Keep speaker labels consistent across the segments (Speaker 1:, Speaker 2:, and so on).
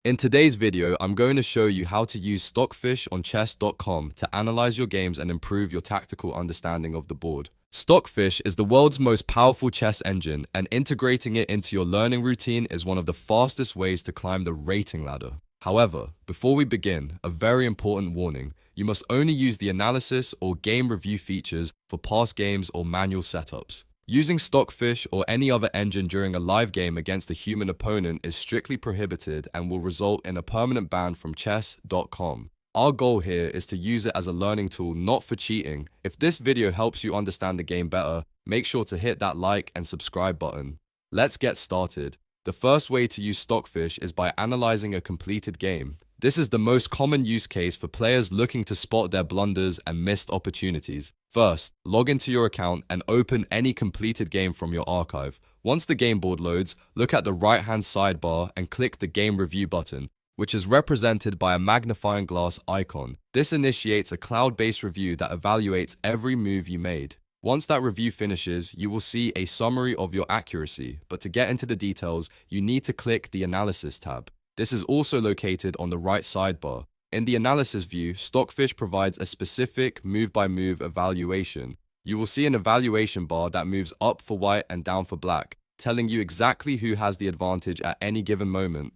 Speaker 1: In today's video, I'm going to show you how to use Stockfish on chess.com to analyze your games and improve your tactical understanding of the board. Stockfish is the world's most powerful chess engine, and integrating it into your learning routine is one of the fastest ways to climb the rating ladder. However, before we begin, a very important warning. You must only use the analysis or game review features for past games or manual setups. Using Stockfish or any other engine during a live game against a human opponent is strictly prohibited and will result in a permanent ban from chess.com. Our goal here is to use it as a learning tool, not for cheating. If this video helps you understand the game better, make sure to hit that like and subscribe button. Let's get started. The first way to use Stockfish is by analyzing a completed game. This is the most common use case for players looking to spot their blunders and missed opportunities. First, log into your account and open any completed game from your archive. Once the game board loads, look at the right-hand sidebar and click the Game Review button, which is represented by a magnifying glass icon. This initiates a cloud-based review that evaluates every move you made. Once that review finishes, you will see a summary of your accuracy, but to get into the details, you need to click the Analysis tab. This is also located on the right sidebar. In the analysis view, Stockfish provides a specific move-by-move evaluation. You will see an evaluation bar that moves up for white and down for black, telling you exactly who has the advantage at any given moment.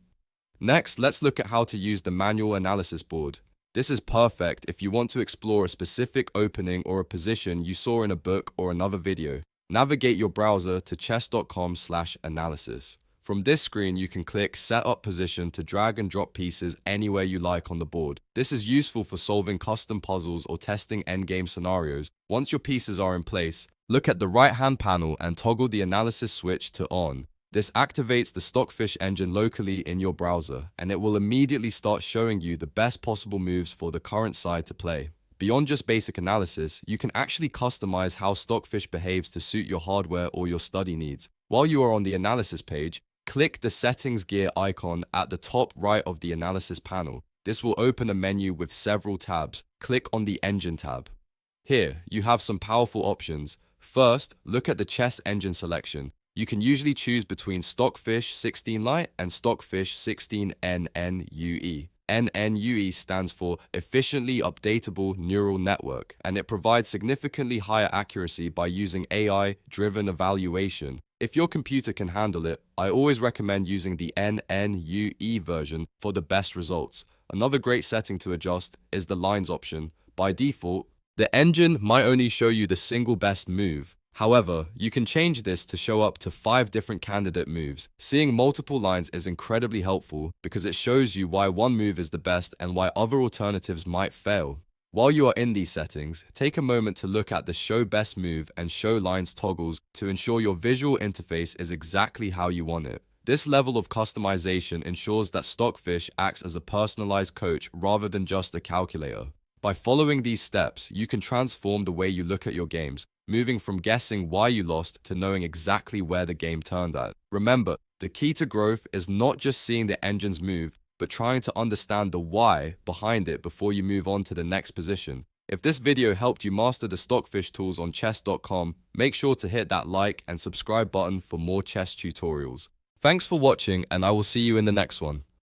Speaker 1: Next, let's look at how to use the manual analysis board. This is perfect if you want to explore a specific opening or a position you saw in a book or another video. Navigate your browser to chess.com/analysis. From this screen, you can click Set Up Position to drag and drop pieces anywhere you like on the board. This is useful for solving custom puzzles or testing endgame scenarios. Once your pieces are in place, look at the right-hand panel and toggle the analysis switch to on. This activates the Stockfish engine locally in your browser, and it will immediately start showing you the best possible moves for the current side to play. Beyond just basic analysis, you can actually customize how Stockfish behaves to suit your hardware or your study needs. While you are on the analysis page, click the Settings gear icon at the top right of the analysis panel. This will open a menu with several tabs. Click on the Engine tab. Here, you have some powerful options. First, look at the chess engine selection. You can usually choose between Stockfish 16 Lite and Stockfish 16 NNUE. NNUE stands for Efficiently Updatable Neural Network, and it provides significantly higher accuracy by using AI-driven evaluation. If your computer can handle it, I always recommend using the NNUE version for the best results. Another great setting to adjust is the lines option. By default, the engine might only show you the single best move. However, you can change this to show up to 5 different candidate moves. Seeing multiple lines is incredibly helpful because it shows you why one move is the best and why other alternatives might fail. While you are in these settings, take a moment to look at the Show Best Move and Show Lines toggles to ensure your visual interface is exactly how you want it. This level of customization ensures that Stockfish acts as a personalized coach rather than just a calculator. By following these steps, you can transform the way you look at your games, moving from guessing why you lost to knowing exactly where the game turned at. Remember, the key to growth is not just seeing the engines move, but trying to understand the why behind it before you move on to the next position. If this video helped you master the Stockfish tools on chess.com, make sure to hit that like and subscribe button for more chess tutorials. Thanks for watching, and I will see you in the next one.